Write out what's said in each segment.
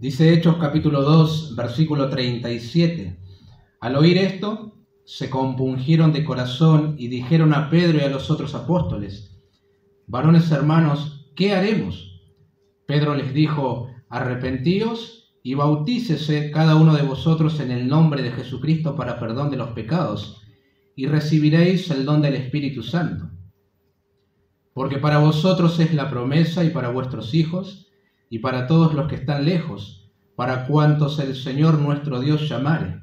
Dice Hechos capítulo 2, versículo 37. Al oír esto, se compungieron de corazón y dijeron a Pedro y a los otros apóstoles: varones hermanos, ¿qué haremos? Pedro les dijo: arrepentíos y bautícese cada uno de vosotros en el nombre de Jesucristo para perdón de los pecados, y recibiréis el don del Espíritu Santo. Porque para vosotros es la promesa, y para vuestros hijos, y para todos los que están lejos, para cuantos el Señor nuestro Dios llamare.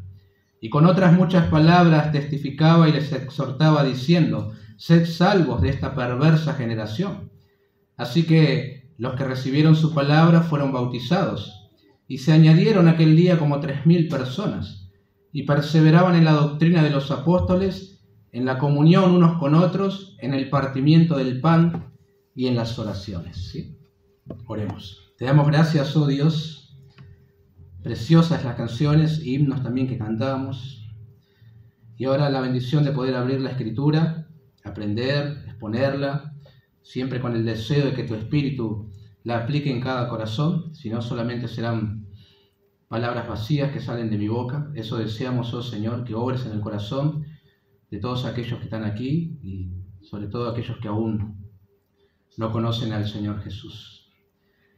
Y con otras muchas palabras testificaba y les exhortaba diciendo: sed salvos de esta perversa generación. Así que los que recibieron su palabra fueron bautizados, y se añadieron aquel día como 3.000 personas, y perseveraban en la doctrina de los apóstoles, en la comunión unos con otros, en el partimiento del pan y en las oraciones. ¿Sí? Oremos. Te damos gracias, oh Dios. Preciosas las canciones, himnos también que cantamos. Y ahora la bendición de poder abrir la Escritura, aprender, exponerla, siempre con el deseo de que tu Espíritu la aplique en cada corazón, si no solamente serán palabras vacías que salen de mi boca. Eso deseamos, oh Señor, que obres en el corazón de todos aquellos que están aquí y sobre todo aquellos que aún no conocen al Señor Jesús.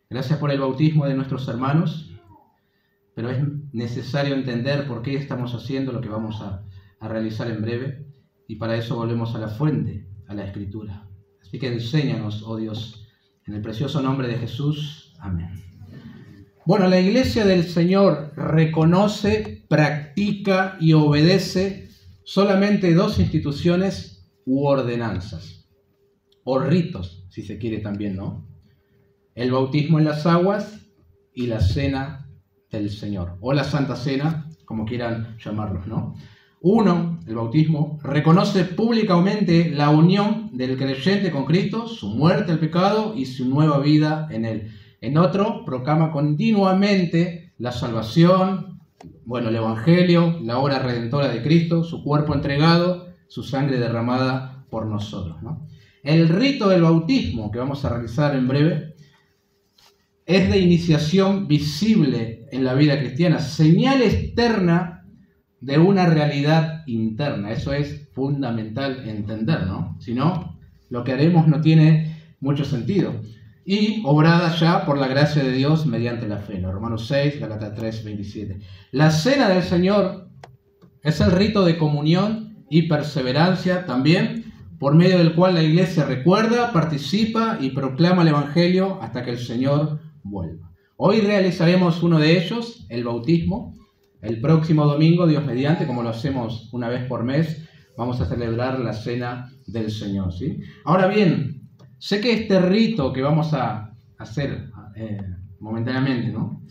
Gracias por el bautismo de nuestros hermanos, pero es necesario entender por qué estamos haciendo lo que vamos a realizar en breve, y para eso volvemos a la fuente, a la Escritura. Así que enséñanos, oh Dios, en el precioso nombre de Jesús. Amén. Bueno, la Iglesia del Señor reconoce, practica y obedece solamente dos instituciones u ordenanzas, o ritos, si se quiere también, ¿no? El bautismo en las aguas y la cena del Señor, o la Santa Cena, como quieran llamarlos, ¿no? Uno, el bautismo, reconoce públicamente la unión del creyente con Cristo, su muerte al pecado y su nueva vida en Él. En otro, proclama continuamente la salvación, el Evangelio, la obra redentora de Cristo, su cuerpo entregado, su sangre derramada por nosotros, ¿no? El rito del bautismo, que vamos a realizar en breve, es de iniciación visible en la vida cristiana, señal externa de una realidad interna. Eso es fundamental entender, ¿no? Si no, lo que haremos no tiene mucho sentido. Y obrada ya por la gracia de Dios mediante la fe, ¿no? Romanos 6, Gálatas 3, 27. La cena del Señor es el rito de comunión y perseverancia también, por medio del cual la Iglesia recuerda, participa y proclama el Evangelio hasta que el Señor vuelva. Hoy realizaremos uno de ellos, el bautismo. El próximo domingo, Dios mediante, como lo hacemos una vez por mes, vamos a celebrar la cena del Señor, ¿sí? Ahora bien, sé que este rito que vamos a hacer momentáneamente, ¿no?,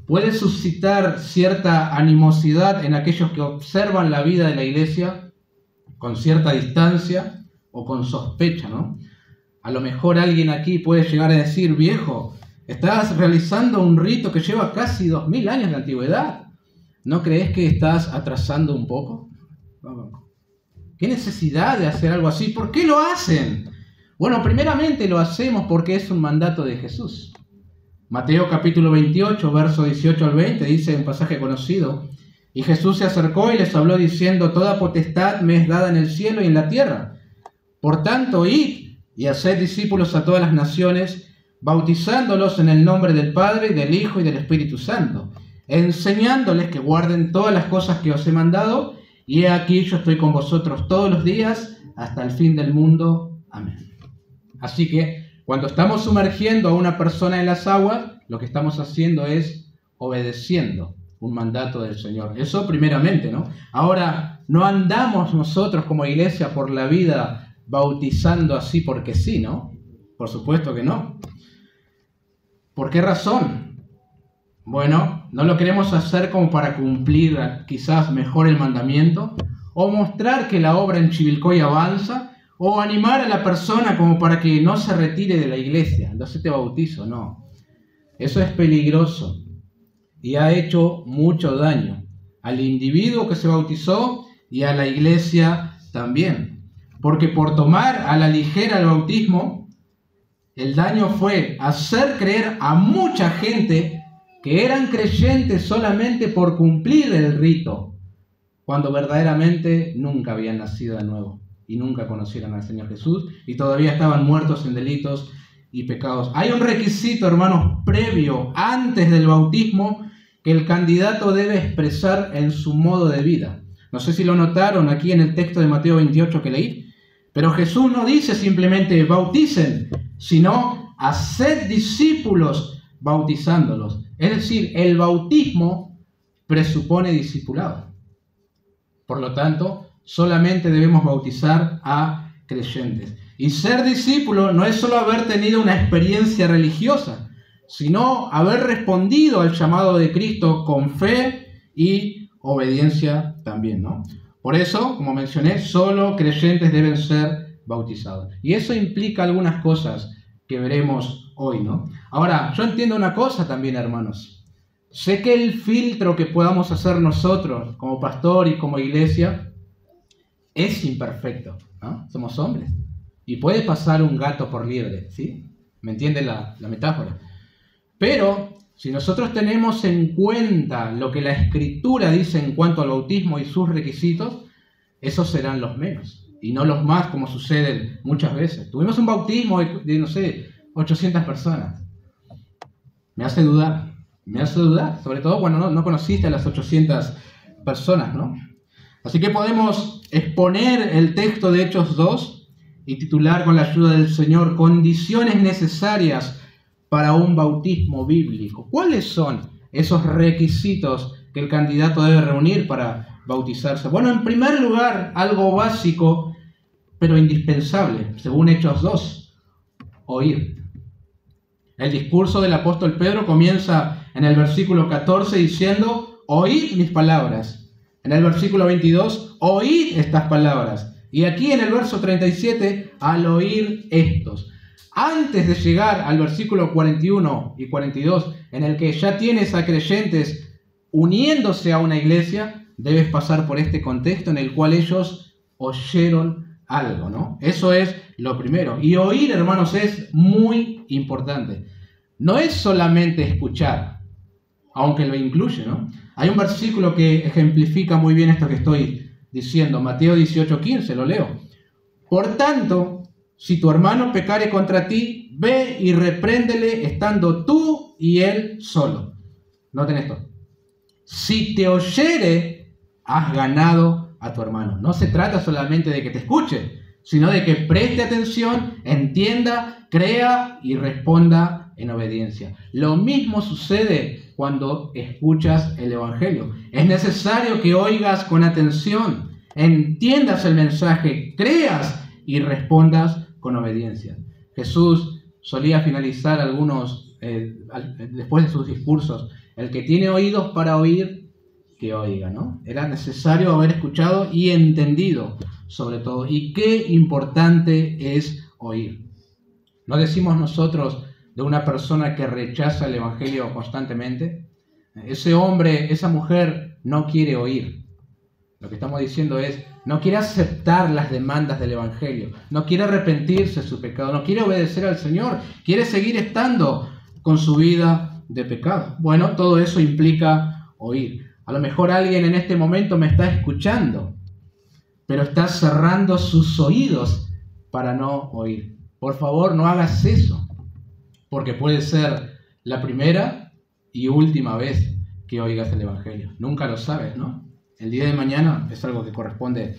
puede suscitar cierta animosidad en aquellos que observan la vida de la Iglesia con cierta distancia o con sospecha, ¿no? A lo mejor alguien aquí puede llegar a decir: viejo, estás realizando un rito que lleva casi 2000 años de antigüedad. ¿No crees que estás atrasando un poco? ¿Qué necesidad de hacer algo así? ¿Por qué lo hacen? Bueno, primeramente lo hacemos porque es un mandato de Jesús. Mateo capítulo 28, verso 18 al 20, dice un pasaje conocido: y Jesús se acercó y les habló diciendo: toda potestad me es dada en el cielo y en la tierra. Por tanto, id y haced discípulos a todas las naciones, bautizándolos en el nombre del Padre, del Hijo y del Espíritu Santo, enseñándoles que guarden todas las cosas que os he mandado, y he aquí yo estoy con vosotros todos los días hasta el fin del mundo. Amén. Así que cuando estamos sumergiendo a una persona en las aguas, lo que estamos haciendo es obedeciendo un mandato del Señor. Eso primeramente, ¿no? Ahora, no andamos nosotros como iglesia por la vida bautizando así porque sí, ¿no? Por supuesto que no. ¿Por qué razón? Bueno, no lo queremos hacer como para cumplir quizás mejor el mandamiento, o mostrar que la obra en Chivilcoy avanza, o animar a la persona como para que no se retire de la iglesia. Entonces te bautizo, no. Eso es peligroso y ha hecho mucho daño al individuo que se bautizó y a la iglesia también. Porque por tomar a la ligera el bautismo, el daño fue hacer creer a mucha gente que eran creyentes solamente por cumplir el rito, cuando verdaderamente nunca habían nacido de nuevo y nunca conocieron al Señor Jesús y todavía estaban muertos en delitos y pecados. Hay un requisito, hermanos, previo, antes del bautismo, que el candidato debe expresar en su modo de vida. No sé si lo notaron aquí en el texto de Mateo 28 que leí, pero Jesús no dice simplemente bauticen, sino haced discípulos bautizándolos. Es decir, el bautismo presupone discipulado. Por lo tanto, solamente debemos bautizar a creyentes. Y ser discípulo no es solo haber tenido una experiencia religiosa, sino haber respondido al llamado de Cristo con fe y obediencia también, ¿no? Por eso, como mencioné, solo creyentes deben ser bautizados. Y eso implica algunas cosas que veremos hoy, ¿no? Ahora, yo entiendo una cosa también, hermanos. Sé que el filtro que podamos hacer nosotros como pastor y como iglesia es imperfecto, ¿no? Somos hombres. Y puede pasar un gato por liebre, ¿sí? ¿Me entiende la metáfora? Pero si nosotros tenemos en cuenta lo que la Escritura dice en cuanto al bautismo y sus requisitos, esos serán los menos y no los más, como sucede muchas veces. Tuvimos un bautismo de, no sé, 800 personas. Me hace dudar, sobre todo cuando no conociste a las 800 personas, ¿no? Así que podemos exponer el texto de Hechos 2 y titular con la ayuda del Señor: condiciones necesarias para un bautismo bíblico. ¿Cuáles son esos requisitos que el candidato debe reunir para bautizarse? Bueno, en primer lugar, algo básico pero indispensable, según Hechos 2, oír. El discurso del apóstol Pedro comienza en el versículo 14 diciendo: oíd mis palabras. En el versículo 22, oíd estas palabras. Y aquí en el verso 37, al oír estos. Antes de llegar al versículo 41 y 42, en el que ya tienes a creyentes uniéndose a una iglesia, debes pasar por este contexto en el cual ellos oyeron algo, ¿no? Eso es lo primero. Y oír, hermanos, es muy importante. No es solamente escuchar, aunque lo incluye, ¿no? Hay un versículo que ejemplifica muy bien esto que estoy diciendo, Mateo 18:15, lo leo. Por tanto, si tu hermano pecare contra ti, ve y repréndele estando tú y él solo. Noten esto. Si te oyere, has ganado a tu hermano. No se trata solamente de que te escuche, sino de que preste atención, entienda, crea y responda en obediencia. Lo mismo sucede cuando escuchas el Evangelio. Es necesario que oigas con atención, entiendas el mensaje, creas y respondas con obediencia. Jesús solía finalizar después de sus discursos: el que tiene oídos para oír, que oiga, ¿no? Era necesario haber escuchado y entendido, sobre todo. Y qué importante es oír. ¿No decimos nosotros de una persona que rechaza el Evangelio constantemente? Ese hombre, esa mujer no quiere oír. Lo que estamos diciendo es, no quiere aceptar las demandas del Evangelio, no quiere arrepentirse de su pecado, no quiere obedecer al Señor, quiere seguir estando con su vida de pecado. Bueno, todo eso implica oír. A lo mejor alguien en este momento me está escuchando, pero está cerrando sus oídos para no oír. Por favor, no hagas eso, porque puede ser la primera y última vez que oigas el Evangelio. Nunca lo sabes, ¿no? El día de mañana es algo que corresponde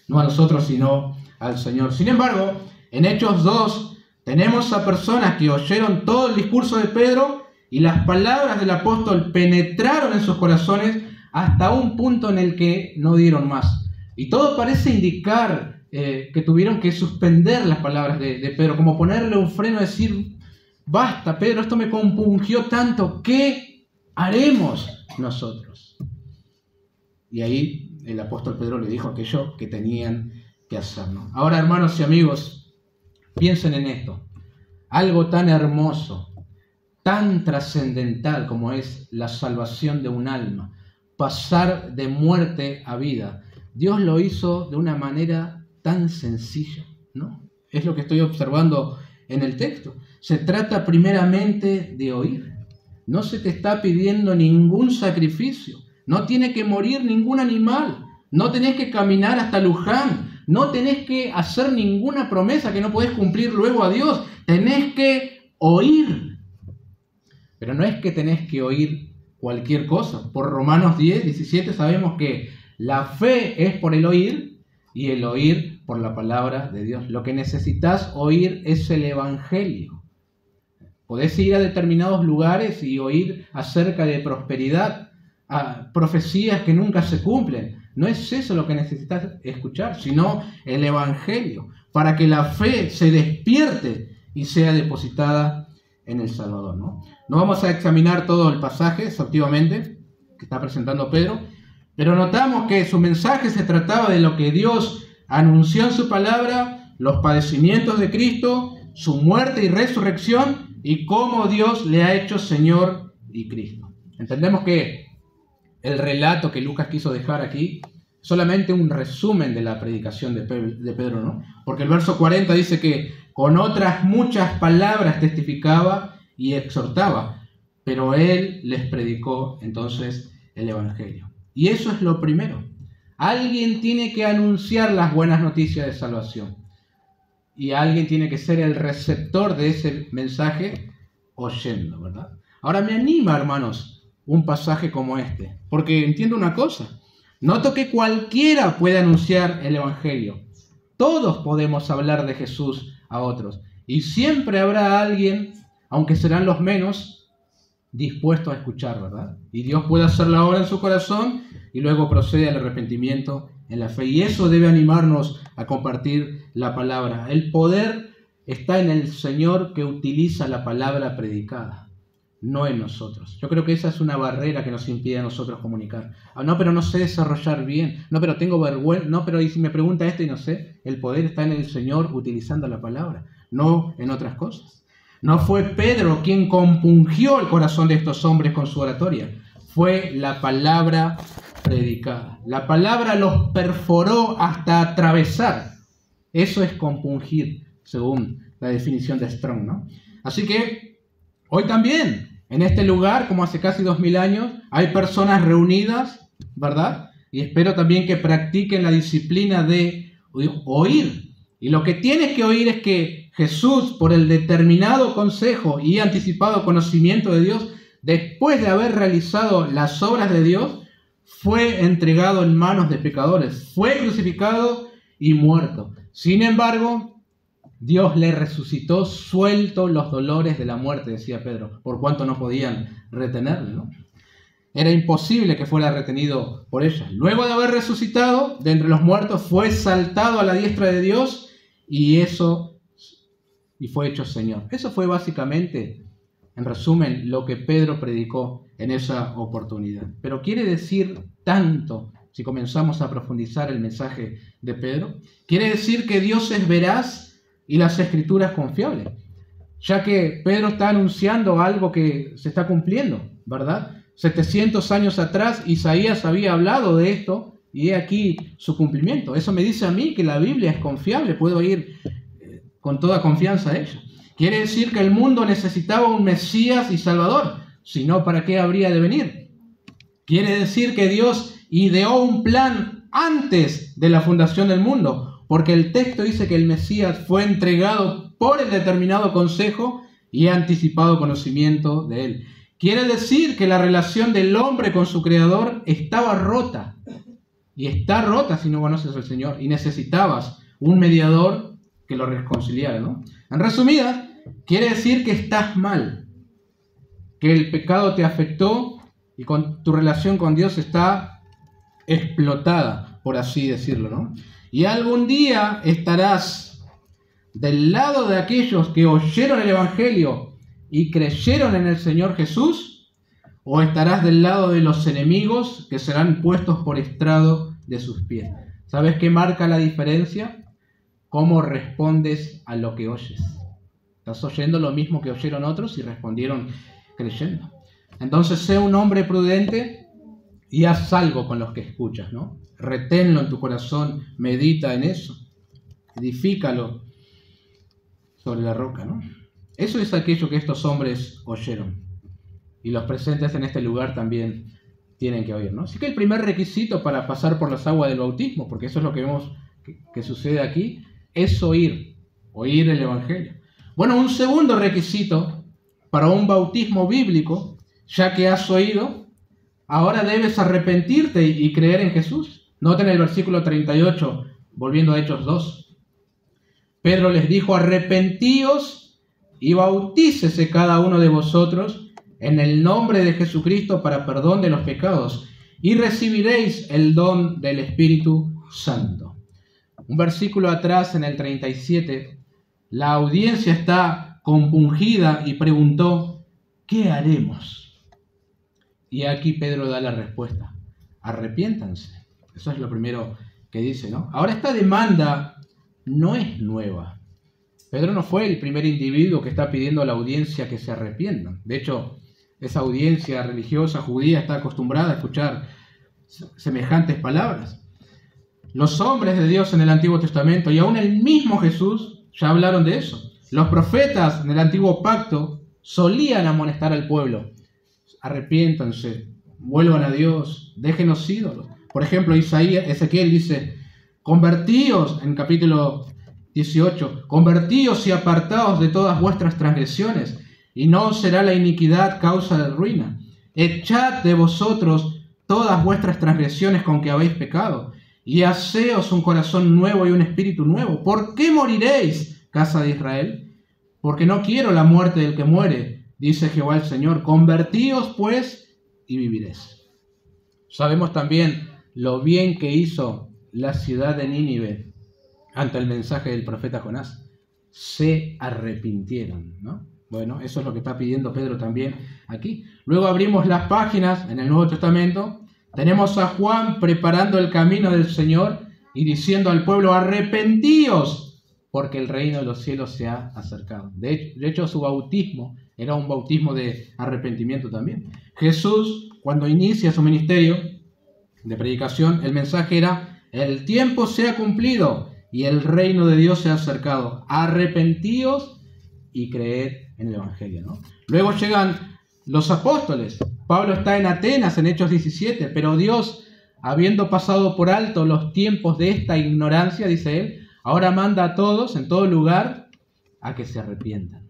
no a nosotros, sino al Señor. Sin embargo, en Hechos 2 tenemos a personas que oyeron todo el discurso de Pedro y las palabras del apóstol penetraron en sus corazones hasta un punto en el que no dieron más. Y todo parece indicar que tuvieron que suspender las palabras de Pedro, como ponerle un freno y decir: basta, Pedro, esto me compungió tanto, ¿qué haremos nosotros? Y ahí el apóstol Pedro le dijo aquello que tenían que hacer, ¿no? Ahora, hermanos y amigos, piensen en esto. Algo tan hermoso, tan trascendental como es la salvación de un alma, pasar de muerte a vida. Dios lo hizo de una manera tan sencilla, ¿no? Es lo que estoy observando en el texto. Se trata primeramente de oír. No se te está pidiendo ningún sacrificio. No tiene que morir ningún animal. No tenés que caminar hasta Luján. No tenés que hacer ninguna promesa que no podés cumplir luego a Dios. Tenés que oír. Pero no es que tenés que oír cualquier cosa. Por Romanos 10, 17 sabemos que la fe es por el oír y el oír por la palabra de Dios. Lo que necesitas oír es el Evangelio. Podés ir a determinados lugares y oír acerca de prosperidad, a profecías que nunca se cumplen. No es eso lo que necesitas escuchar, sino el Evangelio, para que la fe se despierte y sea depositada en el Salvador, ¿no? No vamos a examinar todo el pasaje exhaustivamente que está presentando Pedro, pero notamos que su mensaje se trataba de lo que Dios anunció en su palabra, los padecimientos de Cristo, su muerte y resurrección, y cómo Dios le ha hecho Señor y Cristo. Entendemos que el relato que Lucas quiso dejar aquí es solamente un resumen de la predicación de Pedro, ¿no? Porque el verso 40 dice que con otras muchas palabras testificaba y exhortaba, pero él les predicó entonces el Evangelio. Y eso es lo primero. Alguien tiene que anunciar las buenas noticias de salvación. Y alguien tiene que ser el receptor de ese mensaje oyendo, ¿verdad? Ahora me anima, hermanos, un pasaje como este, porque entiendo una cosa. Noto que cualquiera puede anunciar el Evangelio. Todos podemos hablar de Jesús a otros. Y siempre habrá alguien, aunque serán los menos, dispuesto a escuchar, ¿verdad? Y Dios puede hacer la obra en su corazón y luego procede al arrepentimiento en la fe. Y eso debe animarnos a compartir la palabra. El poder está en el Señor que utiliza la palabra predicada, no en nosotros. Yo creo que esa es una barrera que nos impide a nosotros comunicar. No, pero no sé desarrollar bien. No, pero tengo vergüenza. No, pero y si me pregunta esto y no sé. El poder está en el Señor utilizando la palabra, no en otras cosas. No fue Pedro quien compungió el corazón de estos hombres con su oratoria. Fue la palabra predicada. La palabra los perforó hasta atravesar. Eso es compungir, según la definición de Strong, ¿no? Así que hoy también, en este lugar, como hace casi 2000 años, hay personas reunidas, ¿verdad? Y espero también que practiquen la disciplina de oír. Y lo que tienes que oír es que Jesús, por el determinado consejo y anticipado conocimiento de Dios, después de haber realizado las obras de Dios, fue entregado en manos de pecadores, fue crucificado y muerto. Sin embargo, Dios le resucitó suelto los dolores de la muerte, decía Pedro, por cuanto no podían retenerle, ¿no? Era imposible que fuera retenido por ella. Luego de haber resucitado de entre los muertos, fue saltado a la diestra de Dios y fue hecho Señor. Eso fue básicamente, en resumen, lo que Pedro predicó en esa oportunidad. Pero quiere decir tanto, si comenzamos a profundizar el mensaje de Pedro, quiere decir que Dios es veraz y las Escrituras confiables, ya que Pedro está anunciando algo que se está cumpliendo, ¿verdad? 700 años atrás Isaías había hablado de esto y he aquí su cumplimiento. Eso me dice a mí que la Biblia es confiable, puedo ir con toda confianza a ella. Quiere decir que el mundo necesitaba un Mesías y Salvador, si no, ¿para qué habría de venir? Quiere decir que Dios ideó un plan antes de la fundación del mundo, porque el texto dice que el Mesías fue entregado por el determinado consejo y anticipado conocimiento de él. Quiere decir que la relación del hombre con su Creador estaba rota, y está rota si no conoces al Señor, y necesitabas un mediador que lo reconciliara, ¿no? En resumidas, quiere decir que estás mal, que el pecado te afectó y tu relación con Dios está explotada, por así decirlo, ¿no? Y algún día estarás del lado de aquellos que oyeron el Evangelio y creyeron en el Señor Jesús, o estarás del lado de los enemigos que serán puestos por estrado de sus pies. ¿Sabes qué marca la diferencia? ¿Cómo respondes a lo que oyes? ¿Estás oyendo lo mismo que oyeron otros y respondieron creyendo? Entonces, sé un hombre prudente y haz algo con los que escuchas, ¿no? Reténlo en tu corazón, medita en eso, edifícalo sobre la roca, ¿no? Eso es aquello que estos hombres oyeron. y los presentes en este lugar también tienen que oír, ¿no? Así que el primer requisito para pasar por las aguas del bautismo, porque eso es lo que vemos que sucede aquí, es oír el Evangelio. Bueno, un segundo requisito para un bautismo bíblico, ya que has oído, ahora debes arrepentirte y creer en Jesús. Noten el versículo 38, volviendo a Hechos 2. Pedro les dijo: arrepentíos y bautícese cada uno de vosotros en el nombre de Jesucristo para perdón de los pecados, y recibiréis el don del Espíritu Santo. Un versículo atrás, en el 37, la audiencia está compungida y preguntó: ¿qué haremos? Y aquí Pedro da la respuesta: arrepiéntanse. Eso es lo primero que dice, ¿no? Ahora, esta demanda no es nueva. Pedro no fue el primer individuo que está pidiendo a la audiencia que se arrepientan. De hecho, esa audiencia religiosa judía está acostumbrada a escuchar semejantes palabras. Los hombres de Dios en el Antiguo Testamento y aún el mismo Jesús ya hablaron de eso. Los profetas en el Antiguo Pacto solían amonestar al pueblo: arrepiéntanse, vuelvan a Dios, dejen los ídolos. Por ejemplo, Ezequiel dice: convertíos, en capítulo 18, convertíos y apartaos de todas vuestras transgresiones, y no os será la iniquidad causa de ruina. Echad de vosotros todas vuestras transgresiones con que habéis pecado, y haceos un corazón nuevo y un espíritu nuevo. ¿Por qué moriréis, casa de Israel? Porque no quiero la muerte del que muere, dice Jehová el Señor. Convertíos pues y viviréis. Sabemos también lo bien que hizo la ciudad de Nínive ante el mensaje del profeta Jonás. Se arrepintieron, ¿no? Bueno, eso es lo que está pidiendo Pedro también aquí. Luego abrimos las páginas en el Nuevo Testamento. Tenemos a Juan preparando el camino del Señor y diciendo al pueblo: arrepentíos, porque el reino de los cielos se ha acercado. De hecho, su bautismo era un bautismo de arrepentimiento también. Jesús, cuando inicia su ministerio de predicación, el mensaje era: el tiempo se ha cumplido y el reino de Dios se ha acercado. Arrepentíos y creed en el Evangelio, ¿no? Luego llegan los apóstoles. Pablo está en Atenas en Hechos 17, pero Dios, habiendo pasado por alto los tiempos de esta ignorancia, dice él, ahora manda a todos, en todo lugar, a que se arrepientan.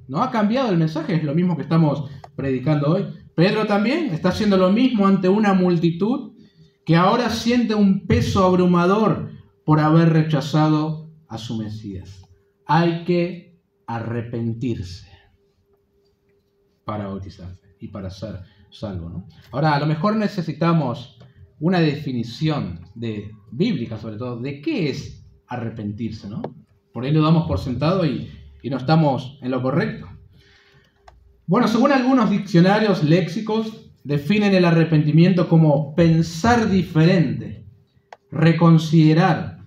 No ha cambiado el mensaje, es lo mismo que estamos predicando hoy. Pedro también está haciendo lo mismo ante una multitud que ahora siente un peso abrumador por haber rechazado a su Mesías. Hay que arrepentirse para bautizarse y para ser salvo, ¿no? Ahora, a lo mejor necesitamos una definición bíblica, sobre todo, de qué es arrepentirse, ¿no? Por ahí lo damos por sentado y no estamos en lo correcto. Bueno, según algunos diccionarios léxicos, definen el arrepentimiento como pensar diferente, reconsiderar,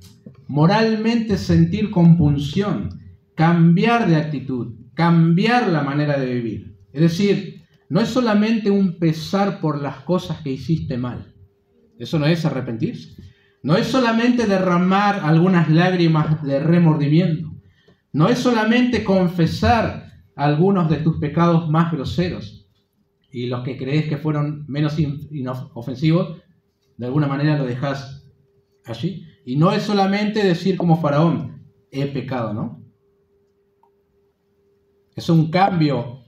moralmente sentir compunción, cambiar de actitud, cambiar la manera de vivir. Es decir, no es solamente un pesar por las cosas que hiciste mal. Eso no es arrepentirse. No es solamente derramar algunas lágrimas de remordimiento. No es solamente confesar algunos de tus pecados más groseros y los que crees que fueron menos inofensivos, de alguna manera lo dejas allí. Y no es solamente decir como Faraón: he pecado, ¿no? Es un cambio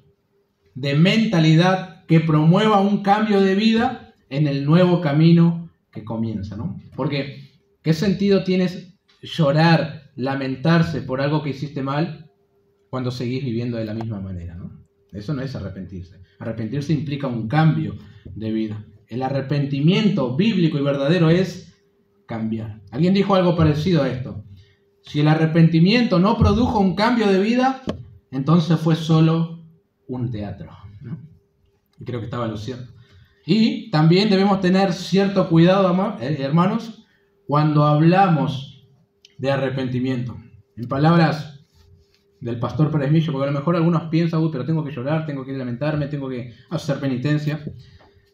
de mentalidad que promueva un cambio de vida en el nuevo camino que comienza, ¿no? Porque, ¿qué sentido tiene llorar, lamentarse por algo que hiciste mal cuando seguís viviendo de la misma manera, ¿no? Eso no es arrepentirse. Arrepentirse implica un cambio de vida. El arrepentimiento bíblico y verdadero es cambiar. Alguien dijo algo parecido a esto: si el arrepentimiento no produjo un cambio de vida, entonces fue solo un teatro, ¿no? Y creo que estaba en lo cierto. Y también debemos tener cierto cuidado, hermanos, cuando hablamos de arrepentimiento. En palabras del pastor Pérez Millo, porque a lo mejor algunos piensan: uy, pero tengo que llorar, tengo que lamentarme, tengo que hacer penitencia.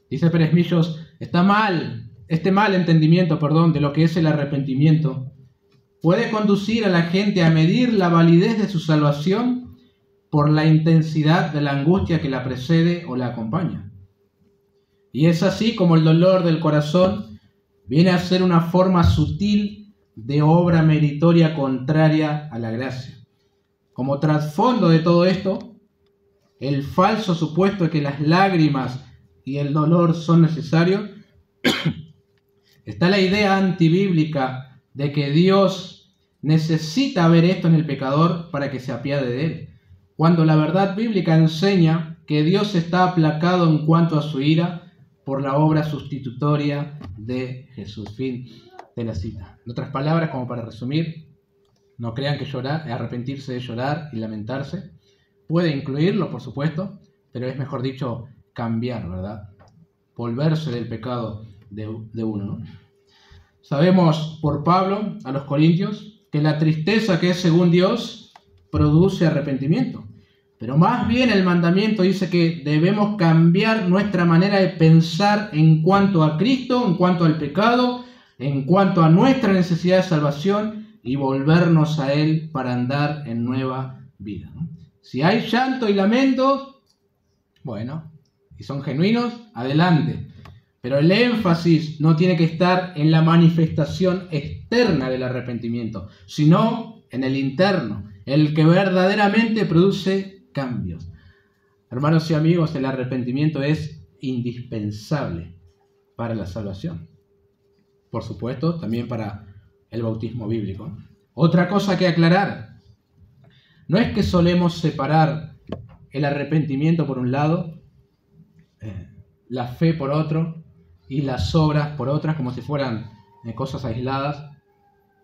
Dice Pérez Millo: este mal entendimiento, de lo que es el arrepentimiento puede conducir a la gente a medir la validez de su salvación por la intensidad de la angustia que la precede o la acompaña. Y es así como el dolor del corazón viene a ser una forma sutil de obra meritoria contraria a la gracia. Como trasfondo de todo esto, el falso supuesto de que las lágrimas y el dolor son necesarios, está la idea antibíblica de que Dios necesita ver esto en el pecador para que se apiade de él, cuando la verdad bíblica enseña que Dios está aplacado en cuanto a su ira por la obra sustitutoria de Jesús. Fin de la cita. En otras palabras, como para resumir, no crean que arrepentirse es llorar y lamentarse. Puede incluirlo, por supuesto, pero es mejor dicho cambiar, ¿verdad? Volverse del pecado de uno, ¿no? Sabemos por Pablo a los Corintios que la tristeza que es según Dios produce arrepentimiento. Pero más bien el mandamiento dice que debemos cambiar nuestra manera de pensar en cuanto a Cristo, en cuanto al pecado, en cuanto a nuestra necesidad de salvación y volvernos a Él para andar en nueva vida, ¿no? Si hay llanto y lamento, bueno, y son genuinos, adelante. Pero el énfasis no tiene que estar en la manifestación externa del arrepentimiento, sino en el interno, el que verdaderamente produce cambios. Hermanos y amigos, el arrepentimiento es indispensable para la salvación. Por supuesto, también para el bautismo bíblico. Otra cosa que aclarar, no es que solemos separar el arrepentimiento por un lado, la fe por otro y las obras por otras, como si fueran cosas aisladas.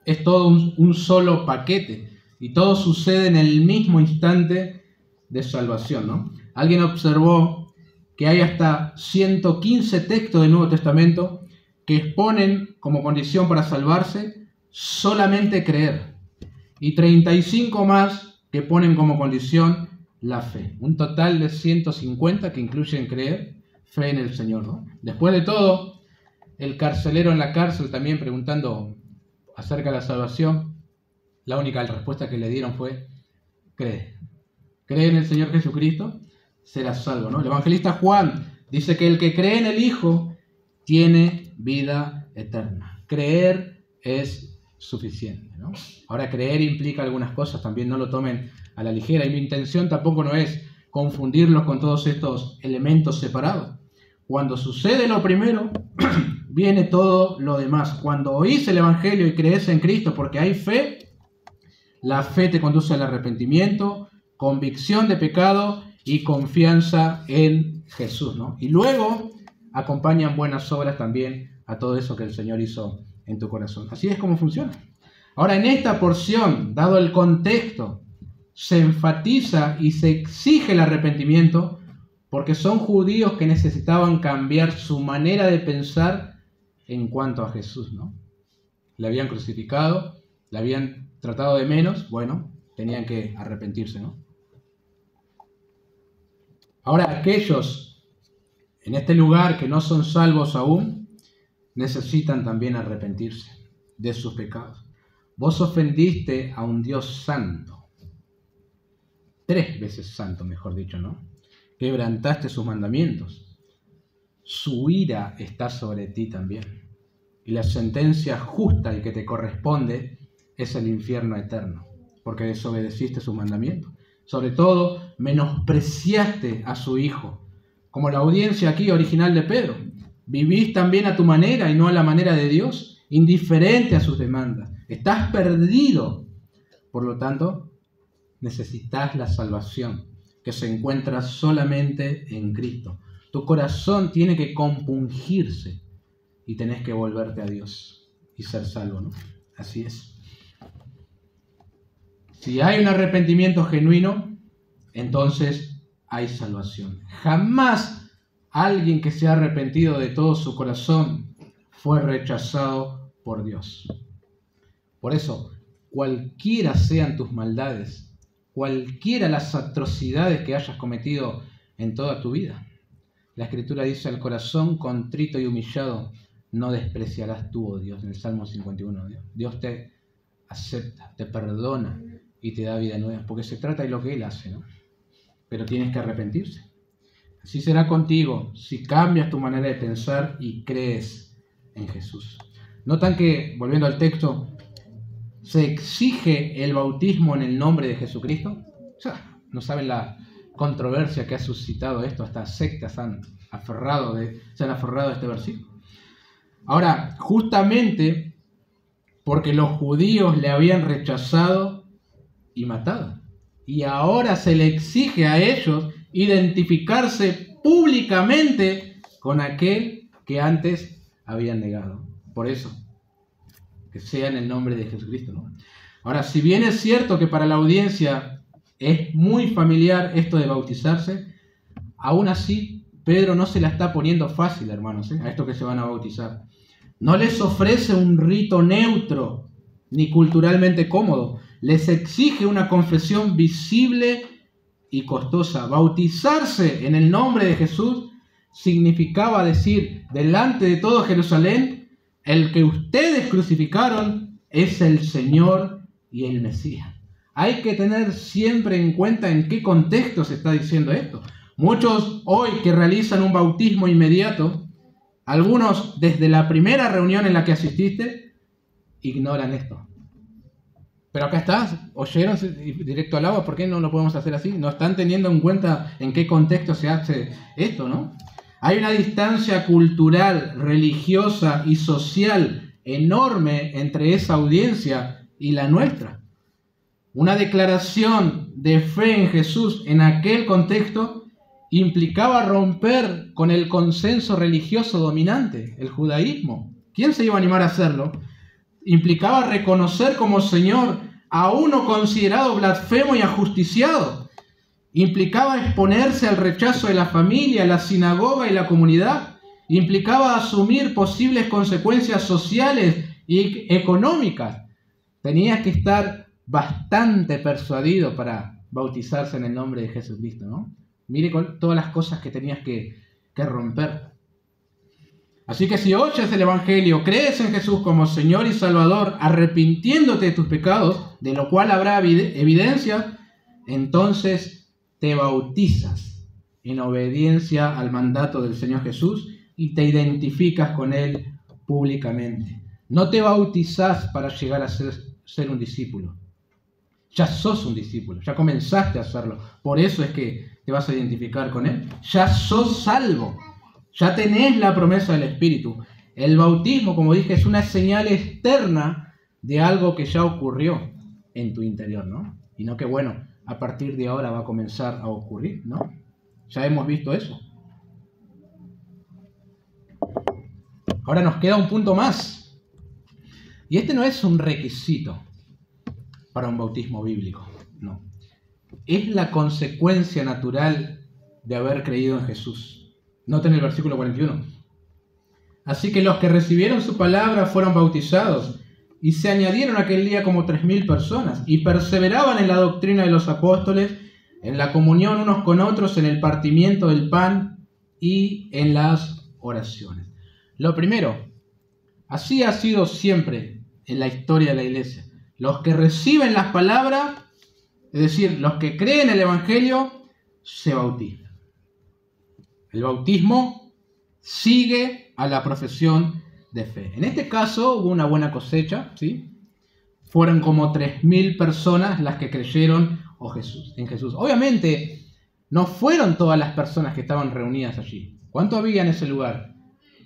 Es todo un solo paquete y todo sucede en el mismo instante de salvación, ¿no? Alguien observó que hay hasta 115 textos del Nuevo Testamento que exponen como condición para salvarse solamente creer, y 35 más que ponen como condición la fe. Un total de 150 que incluyen creer, fe en el Señor, ¿no? Después de todo, el carcelero en la cárcel también preguntando acerca de la salvación, la única respuesta que le dieron fue: cree. Cree en el Señor Jesucristo, serás salvo, ¿no? El evangelista Juan dice que el que cree en el Hijo tiene vida eterna. Creer es suficiente, ¿no? Ahora, creer implica algunas cosas, también no lo tomen a la ligera, y mi intención tampoco no es confundirlos con todos estos elementos separados. Cuando sucede lo primero, viene todo lo demás. Cuando oís el Evangelio y crees en Cristo porque hay fe, la fe te conduce al arrepentimiento, convicción de pecado y confianza en Jesús, ¿no? Y luego acompañan buenas obras también a todo eso que el Señor hizo en tu corazón. Así es como funciona. Ahora, en esta porción, dado el contexto, se enfatiza y se exige el arrepentimiento porque son judíos que necesitaban cambiar su manera de pensar en cuanto a Jesús, ¿no? Le habían crucificado, le habían tratado de menos, bueno, tenían que arrepentirse, ¿no? Ahora, aquellos en este lugar que no son salvos aún, necesitan también arrepentirse de sus pecados. Vos ofendiste a un Dios santo, 3 veces santo, mejor dicho, ¿no? Quebrantaste sus mandamientos. Su ira está sobre ti también. Y la sentencia justa y que te corresponde es el infierno eterno, porque desobedeciste sus mandamientos. Sobre todo, menospreciaste a su Hijo, como la audiencia aquí original de Pedro. Vivís también a tu manera y no a la manera de Dios, indiferente a sus demandas. Estás perdido. Por lo tanto, necesitas la salvación que se encuentra solamente en Cristo. Tu corazón tiene que compungirse y tenés que volverte a Dios y ser salvo, ¿no? Así es. Si hay un arrepentimiento genuino, entonces hay salvación. Jamás alguien que se ha arrepentido de todo su corazón fue rechazado por Dios. Por eso, cualquiera sean tus maldades, cualquiera las atrocidades que hayas cometido en toda tu vida, la Escritura dice: el corazón contrito y humillado no despreciarás tú, oh Dios, en el Salmo 51. Dios te acepta, te perdona y te da vida nueva, porque se trata de lo que Él hace, ¿no? pero tienes que arrepentirse. Así será contigo si cambias tu manera de pensar y crees en Jesús. Notan que, volviendo al texto, se exige el bautismo en el nombre de Jesucristo. O sea, no saben la controversia que ha suscitado esto, hasta sectas se han aferrado de este versículo. Ahora, justamente porque los judíos le habían rechazado y matado, y ahora se le exige a ellos identificarse públicamente con aquel que antes habían negado. Por eso, que sea en el nombre de Jesucristo, ¿no? Ahora, si bien es cierto que para la audiencia es muy familiar esto de bautizarse, aún así Pedro no se la está poniendo fácil, hermanos, a estos que se van a bautizar. No les ofrece un rito neutro ni culturalmente cómodo. Les exige una confesión visible y costosa. Bautizarse en el nombre de Jesús significaba decir delante de todo Jerusalén: el que ustedes crucificaron es el Señor y el Mesías. Hay que tener siempre en cuenta en qué contexto se está diciendo esto. Muchos hoy que realizan un bautismo inmediato, algunos desde la primera reunión en la que asististe, ignoran esto. Pero acá estás, oyeron directo al agua, ¿por qué no lo podemos hacer así? No están teniendo en cuenta en qué contexto se hace esto, ¿no? Hay una distancia cultural, religiosa y social enorme entre esa audiencia y la nuestra. Una declaración de fe en Jesús en aquel contexto implicaba romper con el consenso religioso dominante, el judaísmo. ¿Quién se iba a animar a hacerlo? Implicaba reconocer como Señor a uno considerado blasfemo y ajusticiado. Implicaba exponerse al rechazo de la familia, la sinagoga y la comunidad. Implicaba asumir posibles consecuencias sociales y económicas. Tenías que estar bastante persuadido para bautizarse en el nombre de Jesucristo, ¿no? Mire con todas las cosas que tenías que romper. Así que si oyes el Evangelio, crees en Jesús como Señor y Salvador, arrepintiéndote de tus pecados, de lo cual habrá evidencia, entonces te bautizas en obediencia al mandato del Señor Jesús y te identificas con Él públicamente. No te bautizás para llegar a ser un discípulo. Ya sos un discípulo, ya comenzaste a hacerlo. Por eso es que te vas a identificar con Él. Ya sos salvo. Ya tenés la promesa del Espíritu. El bautismo, como dije, es una señal externa de algo que ya ocurrió en tu interior, ¿no? Y no que, bueno, a partir de ahora va a comenzar a ocurrir, ¿no? Ya hemos visto eso. Ahora nos queda un punto más. Y este no es un requisito para un bautismo bíblico, no. Es la consecuencia natural de haber creído en Jesús. Noten el versículo 41. Así que los que recibieron su palabra fueron bautizados, y se añadieron aquel día como 3.000 personas, y perseveraban en la doctrina de los apóstoles, en la comunión unos con otros, en el partimiento del pan y en las oraciones. Lo primero, así ha sido siempre en la historia de la iglesia. Los que reciben las palabras, es decir, los que creen el Evangelio, se bautizan. El bautismo sigue a la profesión de fe. En este caso hubo una buena cosecha, ¿sí? Fueron como 3.000 personas las que creyeron en Jesús. Obviamente, no fueron todas las personas que estaban reunidas allí. ¿Cuánto había en ese lugar?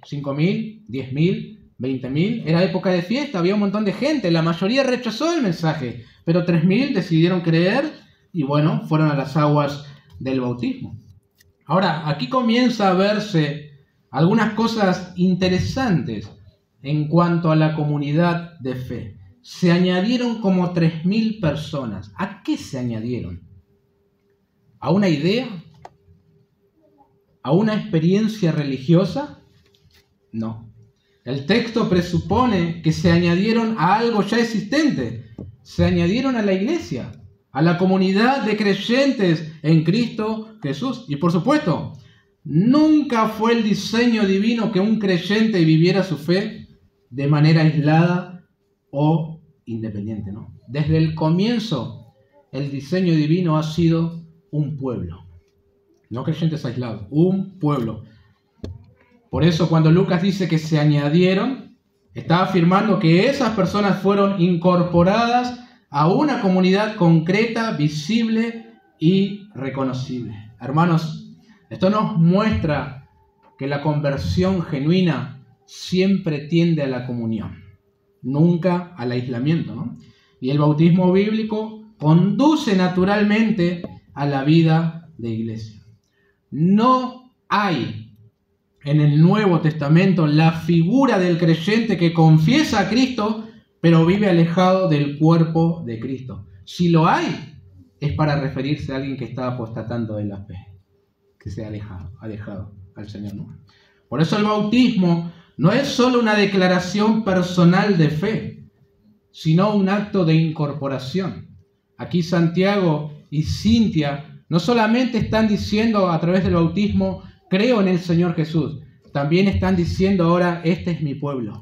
¿5.000? ¿10.000? ¿20.000? Era época de fiesta, había un montón de gente. La mayoría rechazó el mensaje, pero 3.000 decidieron creer y bueno, fueron a las aguas del bautismo. Ahora, aquí comienza a verse algunas cosas interesantes en cuanto a la comunidad de fe. Se añadieron como 3.000 personas. ¿A qué se añadieron? ¿A una idea? ¿A una experiencia religiosa? No. El texto presupone que se añadieron a algo ya existente. Se añadieron a la iglesia, a la comunidad de creyentes en Cristo Jesús. Y por supuesto, nunca fue el diseño divino que un creyente viviera su fe de manera aislada o independiente, ¿no? Desde el comienzo, el diseño divino ha sido un pueblo. no creyentes aislados, un pueblo. Por eso cuando Lucas dice que se añadieron, está afirmando que esas personas fueron incorporadas a una comunidad concreta, visible y reconocible. Hermanos, esto nos muestra que la conversión genuina siempre tiende a la comunión, nunca al aislamiento, ¿no? Y el bautismo bíblico conduce naturalmente a la vida de iglesia. No hay en el Nuevo Testamento la figura del creyente que confiesa a Cristo, pero vive alejado del cuerpo de Cristo. Si lo hay, es para referirse a alguien que está apostatando de la fe, que se ha alejado al Señor, ¿no? Por eso el bautismo no es solo una declaración personal de fe, sino un acto de incorporación. Aquí Santiago y Cintia no solamente están diciendo a través del bautismo, creo en el Señor Jesús, también están diciendo ahora, este es mi pueblo,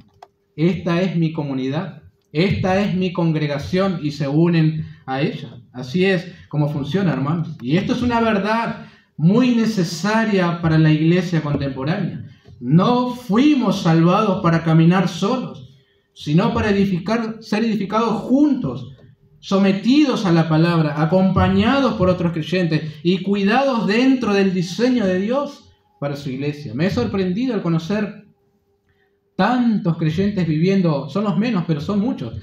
esta es mi comunidad, esta es mi congregación, y se unen a ella. Así es como funciona, hermanos. Y esto es una verdad muy necesaria para la iglesia contemporánea. No fuimos salvados para caminar solos, sino para ser edificados juntos, sometidos a la palabra, acompañados por otros creyentes y cuidados dentro del diseño de Dios para su iglesia. Me he sorprendido al conocer tantos creyentes viviendo, son los menos, pero son muchos,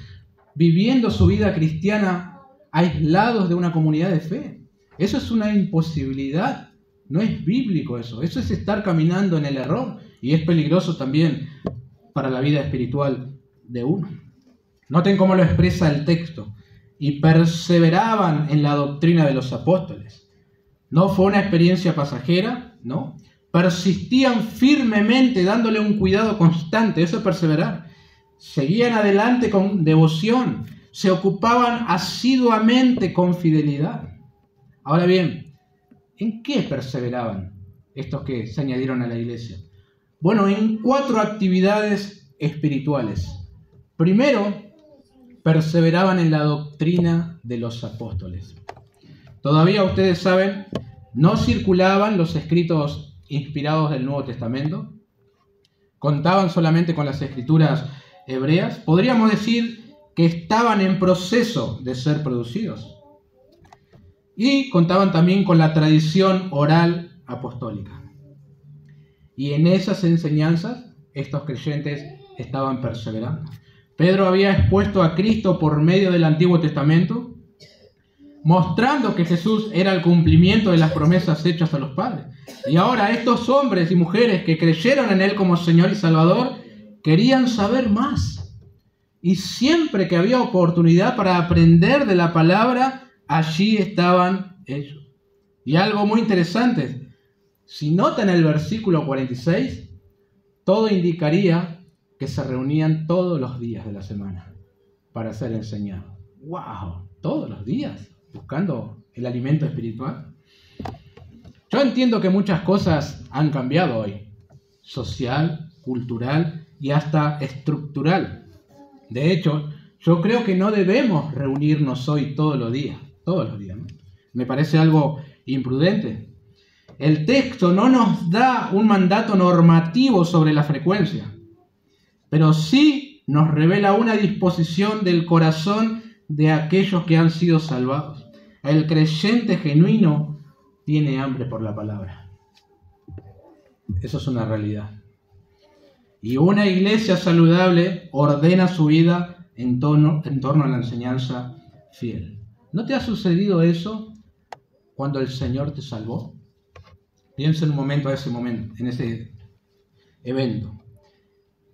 viviendo su vida cristiana aislados de una comunidad de fe. Eso es una imposibilidad, no es bíblico eso es estar caminando en el error y es peligroso también para la vida espiritual de uno. Noten cómo lo expresa el texto. Y perseveraban en la doctrina de los apóstoles. No fue una experiencia pasajera, ¿no? Persistían firmemente dándole un cuidado constante, eso es perseverar. Seguían adelante con devoción, se ocupaban asiduamente con fidelidad. Ahora bien, ¿en qué perseveraban estos que se añadieron a la iglesia? Bueno, en 4 actividades espirituales. Primero, perseveraban en la doctrina de los apóstoles. Todavía ustedes saben, no circulaban los escritos inspirados del Nuevo Testamento, contaban solamente con las escrituras hebreas. Podríamos decir que estaban en proceso de ser producidos. Y contaban también con la tradición oral apostólica. Y en esas enseñanzas, estos creyentes estaban perseverando. Pedro había expuesto a Cristo por medio del Antiguo Testamento, mostrando que Jesús era el cumplimiento de las promesas hechas a los padres. Y ahora estos hombres y mujeres que creyeron en Él como Señor y Salvador, querían saber más. Y siempre que había oportunidad para aprender de la palabra, allí estaban ellos. Y algo muy interesante, si notan el versículo 46, todo indicaría que se reunían todos los días de la semana para ser enseñados. ¡Wow! ¿Todos los días? Buscando el alimento espiritual. Yo entiendo que muchas cosas han cambiado hoy. Social, cultural y hasta estructural. De hecho, yo creo que no debemos reunirnos hoy todos los días, ¿no? Me parece algo imprudente. El texto no nos da un mandato normativo sobre la frecuencia, pero sí nos revela una disposición del corazón de aquellos que han sido salvados. El creyente genuino tiene hambre por la palabra. Eso es una realidad. Y una iglesia saludable ordena su vida en torno a la enseñanza fiel. ¿No te ha sucedido eso cuando el Señor te salvó? Piensa en un momento, en ese evento.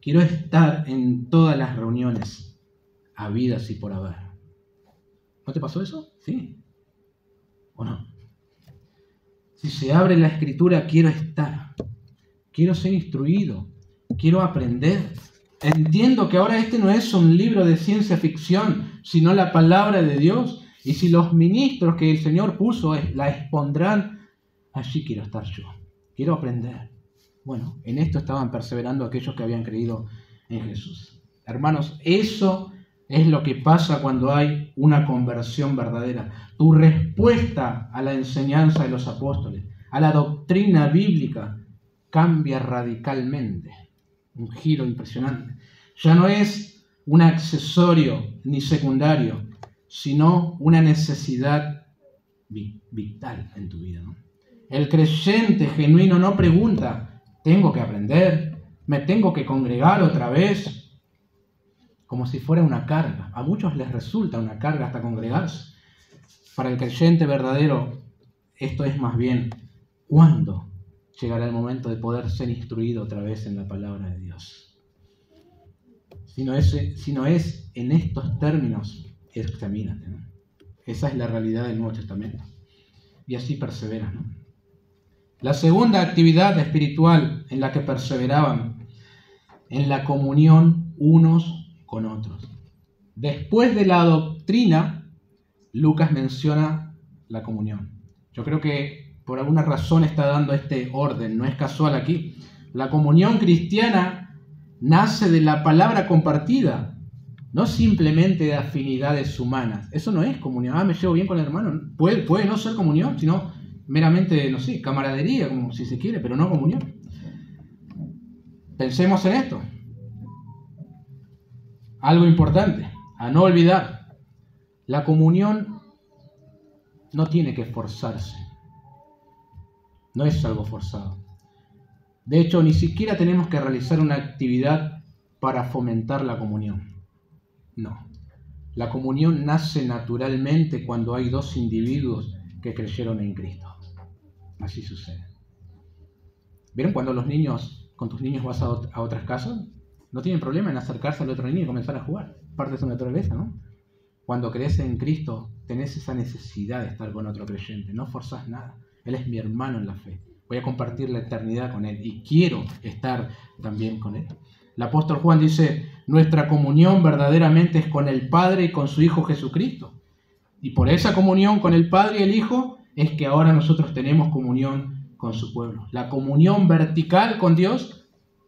Quiero estar en todas las reuniones habidas y por haber. ¿No te pasó eso? ¿Sí? ¿O no? Si se abre la Escritura, quiero estar. Quiero ser instruido. Quiero aprender. Entiendo que ahora este no es un libro de ciencia ficción, sino la palabra de Dios. Y si los ministros que el Señor puso la expondrán, allí quiero estar yo. Quiero aprender. Bueno, en esto estaban perseverando aquellos que habían creído en Jesús. Hermanos, eso es lo que pasa cuando hay una conversión verdadera. Tu respuesta a la enseñanza de los apóstoles, a la doctrina bíblica, cambia radicalmente. Un giro impresionante. Ya no es un accesorio ni secundario, sino una necesidad vital en tu vida, ¿no? El creyente genuino no pregunta, ¿tengo que aprender? ¿Me tengo que congregar otra vez? Como si fuera una carga. A muchos les resulta una carga hasta congregarse. Para el creyente verdadero, esto es más bien, ¿cuándo llegará el momento de poder ser instruido otra vez en la palabra de Dios? Si no es en estos términos, examínate, ¿no? Esa es la realidad del Nuevo Testamento. Y así persevera, ¿no? La segunda actividad espiritual en la que perseveraban, en la comunión unos con otros. Después de la doctrina, Lucas menciona la comunión. Yo creo que por alguna razón está dando este orden, no es casual aquí. La comunión cristiana nace de la palabra compartida, no simplemente de afinidades humanas. Eso no es comunión. Me llevo bien con el hermano. Puede no ser comunión, sino meramente, no sé, camaradería, como si se quiere, pero no comunión. Pensemos en esto. Algo importante, a no olvidar. La comunión no tiene que forzarse. No es algo forzado. De hecho, ni siquiera tenemos que realizar una actividad para fomentar la comunión. No. La comunión nace naturalmente cuando hay dos individuos que creyeron en Cristo. Así sucede. ¿Vieron cuando con tus niños vas a otras casas? No tienen problema en acercarse al otro niño y comenzar a jugar. Parte de su naturaleza, ¿no? Cuando crees en Cristo, tenés esa necesidad de estar con otro creyente. No forzás nada. Él es mi hermano en la fe. Voy a compartir la eternidad con Él y quiero estar también con Él. El apóstol Juan dice, nuestra comunión verdaderamente es con el Padre y con su Hijo Jesucristo. Y por esa comunión con el Padre y el Hijo es que ahora nosotros tenemos comunión con su pueblo. La comunión vertical con Dios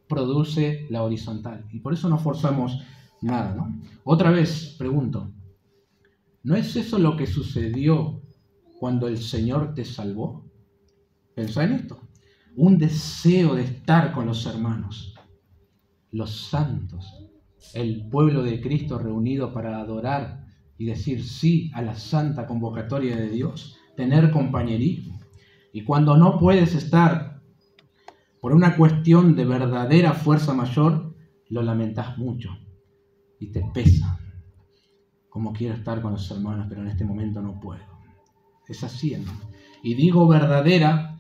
produce la horizontal. Y por eso no forzamos nada, ¿no? Otra vez pregunto, ¿no es eso lo que sucedió cuando el Señor te salvó? Pensá en esto. Un deseo de estar con los hermanos, los santos, el pueblo de Cristo reunido para adorar y decir sí a la santa convocatoria de Dios, tener compañerismo. Y cuando no puedes estar por una cuestión de verdadera fuerza mayor, lo lamentas mucho y te pesa. Como quiero estar con los hermanos, pero en este momento no puedo. Es así, hermano. Y digo verdadera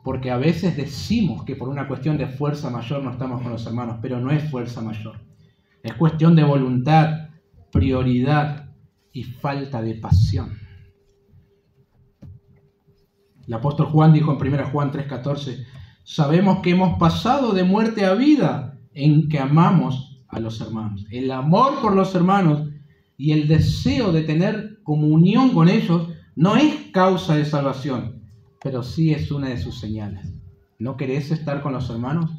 porque a veces decimos que por una cuestión de fuerza mayor no estamos con los hermanos, pero no es fuerza mayor. Es cuestión de voluntad, prioridad y falta de pasión. El apóstol Juan dijo en 1 Juan 3:14, sabemos que hemos pasado de muerte a vida en que amamos a los hermanos. El amor por los hermanos y el deseo de tener comunión con ellos no es causa de salvación, pero sí es una de sus señales. ¿No querés estar con los hermanos?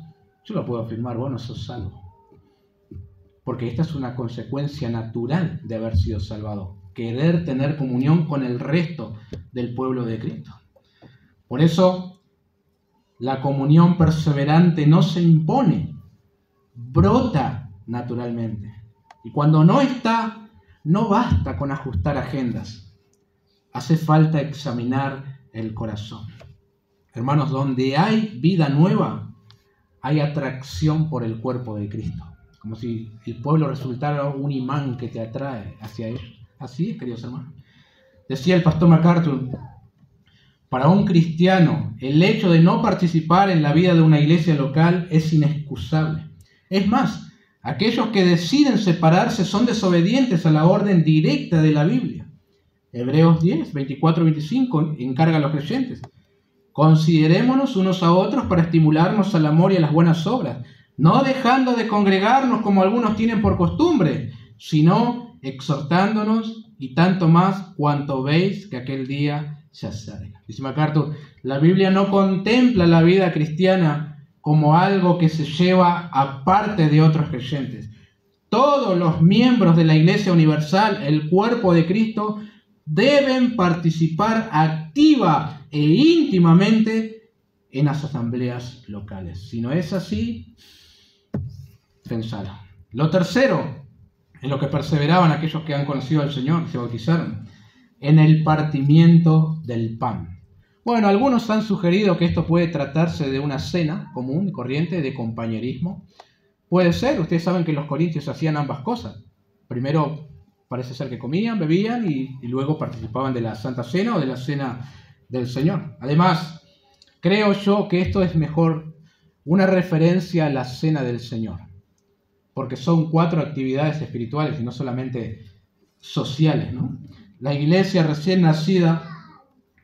Yo lo puedo afirmar, vos no sos salvo. Porque esta es una consecuencia natural de haber sido salvado. Querer tener comunión con el resto del pueblo de Cristo. Por eso, la comunión perseverante no se impone, brota naturalmente. Y cuando no está, no basta con ajustar agendas. Hace falta examinar el corazón. Hermanos, donde hay vida nueva, hay atracción por el cuerpo de Cristo. Como si el pueblo resultara un imán que te atrae hacia él. Así es, queridos hermanos. Decía el pastor MacArthur, para un cristiano, el hecho de no participar en la vida de una iglesia local es inexcusable. Es más, aquellos que deciden separarse son desobedientes a la orden directa de la Biblia. Hebreos 10, 24-25 encarga a los creyentes. Considerémonos unos a otros para estimularnos al amor y a las buenas obras, no dejando de congregarnos como algunos tienen por costumbre, sino exhortándonos y tanto más cuanto veis que aquel día se acerca. Dice MacArthur, la Biblia no contempla la vida cristiana como algo que se lleva aparte de otros creyentes. Todos los miembros de la Iglesia Universal, el cuerpo de Cristo, deben participar activa e íntimamente en las asambleas locales. Si no es así, pensalo. Lo tercero, en lo que perseveraban aquellos que han conocido al Señor, se bautizaron, en el partimiento del pan. Bueno, algunos han sugerido que esto puede tratarse de una cena común y corriente de compañerismo. Puede ser, ustedes saben que los corintios hacían ambas cosas. Primero parece ser que comían, bebían y luego participaban de la Santa Cena o de la Cena del Señor. Además, creo yo que esto es mejor una referencia a la Cena del Señor, porque son 4 actividades espirituales y no solamente sociales, ¿no? La iglesia recién nacida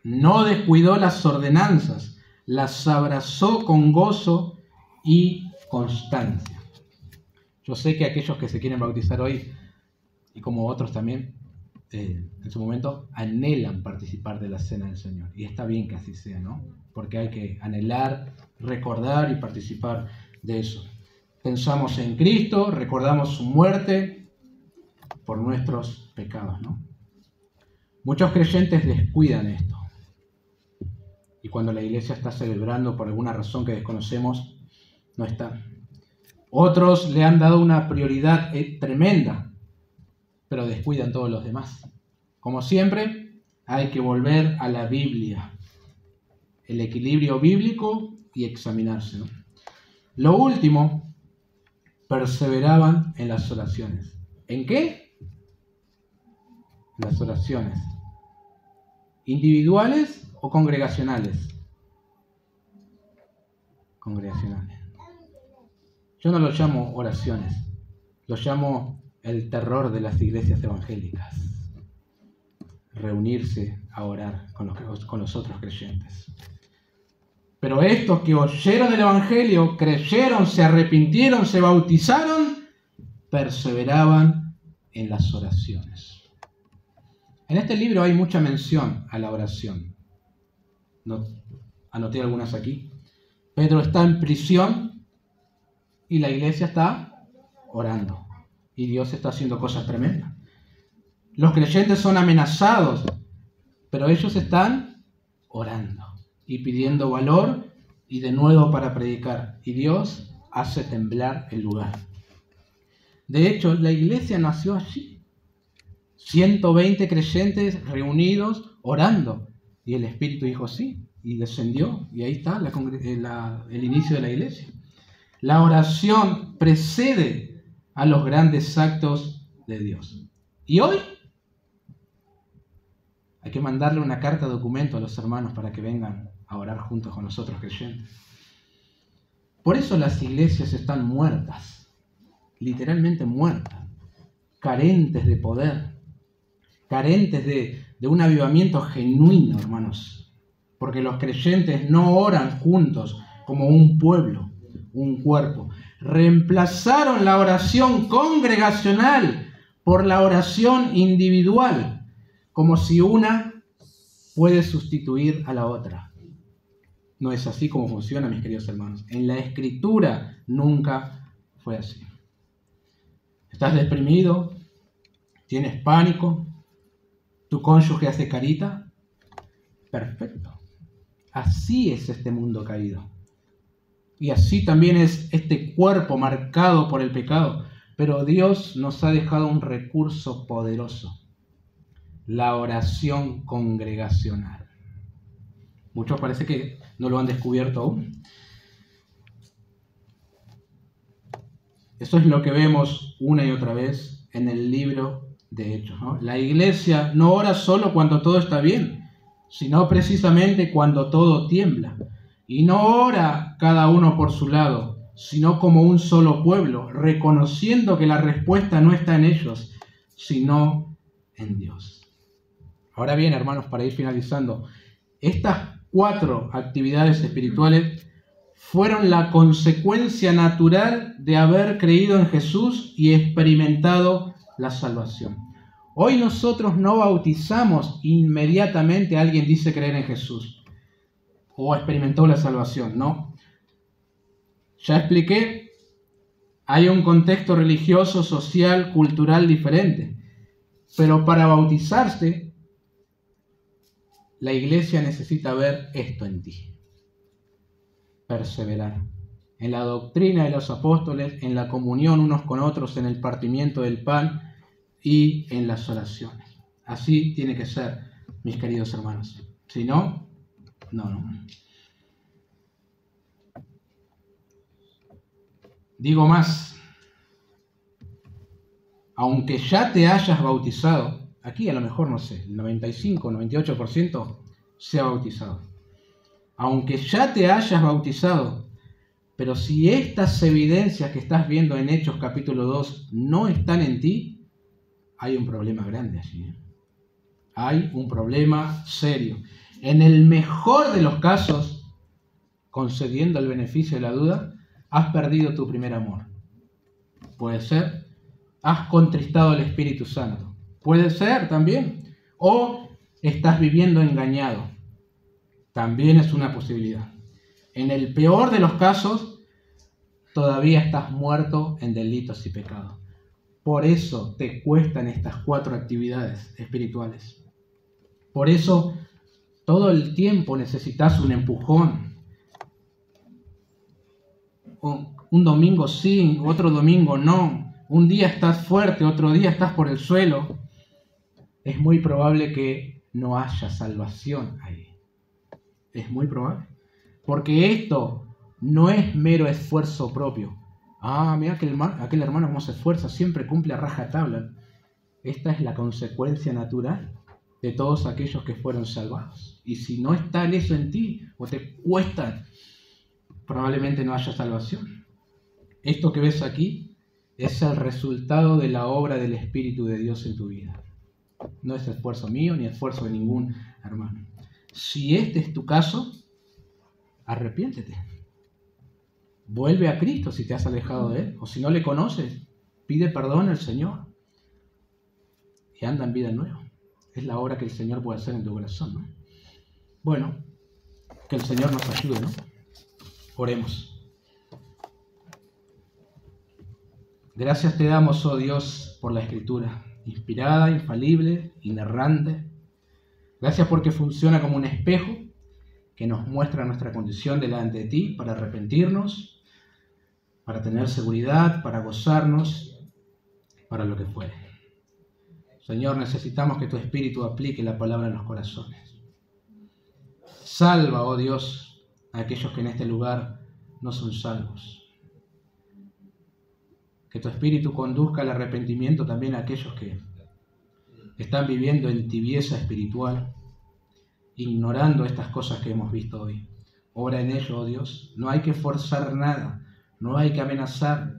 no descuidó las ordenanzas, las abrazó con gozo y constancia. Yo sé que aquellos que se quieren bautizar hoy, y como otros también, en su momento, anhelan participar de la Cena del Señor. Y está bien que así sea, ¿no? Porque hay que anhelar, recordar y participar de eso. Pensamos en Cristo, recordamos su muerte por nuestros pecados, ¿no? Muchos creyentes descuidan esto. Y cuando la iglesia está celebrando por alguna razón que desconocemos, no está. Otros le han dado una prioridad tremenda, pero descuidan todos los demás. Como siempre, hay que volver a la Biblia, el equilibrio bíblico y examinarse, ¿no? Lo último, perseveraban en las oraciones. ¿En qué? Las oraciones. ¿Individuales o congregacionales? Congregacionales. Yo no lo llamo oraciones, lo llamo el terror de las iglesias evangélicas. Reunirse a orar con los otros creyentes. Pero estos que oyeron el Evangelio, creyeron, se arrepintieron, se bautizaron, perseveraban en las oraciones. En este libro hay mucha mención a la oración. Anoté algunas aquí. Pedro está en prisión y la iglesia está orando. Y Dios está haciendo cosas tremendas. Los creyentes son amenazados, pero ellos están orando y pidiendo valor y de nuevo para predicar. Y Dios hace temblar el lugar. De hecho, la iglesia nació allí. 120 creyentes reunidos orando. Y el Espíritu dijo sí, y descendió. Y ahí está el inicio de la iglesia. La oración precede a los grandes actos de Dios. Y hoy hay que mandarle una carta documento a los hermanos para que vengan a orar juntos con nosotros creyentes. Por eso las iglesias están muertas, literalmente muertas, carentes de poder, carentes de un avivamiento genuino, hermanos, porque los creyentes no oran juntos como un pueblo, un cuerpo. Reemplazaron la oración congregacional por la oración individual, como si una puede sustituir a la otra. No es así como funciona, mis queridos hermanos. En la Escritura nunca fue así. ¿Estás deprimido? ¿Tienes pánico? ¿Tu cónyuge hace carita? Perfecto. Así es este mundo caído. Y así también es este cuerpo marcado por el pecado. Pero Dios nos ha dejado un recurso poderoso: la oración congregacional. Muchos parece que no lo han descubierto aún. Eso es lo que vemos una y otra vez en el libro de Hechos, ¿no? La iglesia no ora solo cuando todo está bien, sino precisamente cuando todo tiembla. Y no ora cada uno por su lado, sino como un solo pueblo, reconociendo que la respuesta no está en ellos, sino en Dios. Ahora bien, hermanos, para ir finalizando, estas 4 actividades espirituales fueron la consecuencia natural de haber creído en Jesús y experimentado la salvación. Hoy nosotros no bautizamos inmediatamente a alguien dice creer en Jesús o experimentó la salvación, no. Ya expliqué, hay un contexto religioso, social, cultural diferente, pero para bautizarse, la iglesia necesita ver esto en ti. perseverar en la doctrina de los apóstoles, en la comunión unos con otros, en el partimiento del pan y en las oraciones. Así tiene que ser, mis queridos hermanos. Si no, no. Digo más, aunque ya te hayas bautizado, aquí a lo mejor, no sé, el 95, 98% se ha bautizado. Aunque ya te hayas bautizado, pero si estas evidencias que estás viendo en Hechos capítulo 2 no están en ti, hay un problema grande allí. Hay un problema serio. En el mejor de los casos, concediendo el beneficio de la duda, has perdido tu primer amor. Puede ser, has contristado al Espíritu Santo. Puede ser también. O estás viviendo engañado. También es una posibilidad. En el peor de los casos, todavía estás muerto en delitos y pecados. Por eso te cuestan estas 4 actividades espirituales. Por eso todo el tiempo necesitas un empujón. Un domingo sí, otro domingo no. Un día estás fuerte, otro día estás por el suelo. Es muy probable que no haya salvación ahí. Es muy probable. Porque esto no es mero esfuerzo propio. Mira aquel hermano cómo se esfuerza, siempre cumple a rajatabla. Esta es la consecuencia natural de todos aquellos que fueron salvados. Y si no está eso en ti, o te cuesta, probablemente no haya salvación. Esto que ves aquí es el resultado de la obra del Espíritu de Dios en tu vida. No es esfuerzo mío ni esfuerzo de ningún hermano. Si este es tu caso, arrepiéntete. Vuelve a Cristo si te has alejado de Él. O si no le conoces, pide perdón al Señor. Y anda en vida nueva. Es la obra que el Señor puede hacer en tu corazón, ¿no? Bueno, que el Señor nos ayude, ¿no? Oremos. Gracias te damos, oh Dios, por la Escritura, inspirada, infalible, inerrante. Gracias porque funciona como un espejo que nos muestra nuestra condición delante de ti para arrepentirnos, para tener seguridad, para gozarnos, para lo que fuere. Señor, necesitamos que tu Espíritu aplique la palabra en los corazones. Salva, oh Dios, a aquellos que en este lugar no son salvos. Que tu Espíritu conduzca al arrepentimiento también a aquellos que están viviendo en tibieza espiritual, ignorando estas cosas que hemos visto hoy. Obra en ello, oh Dios. No hay que forzar nada, no hay que amenazar,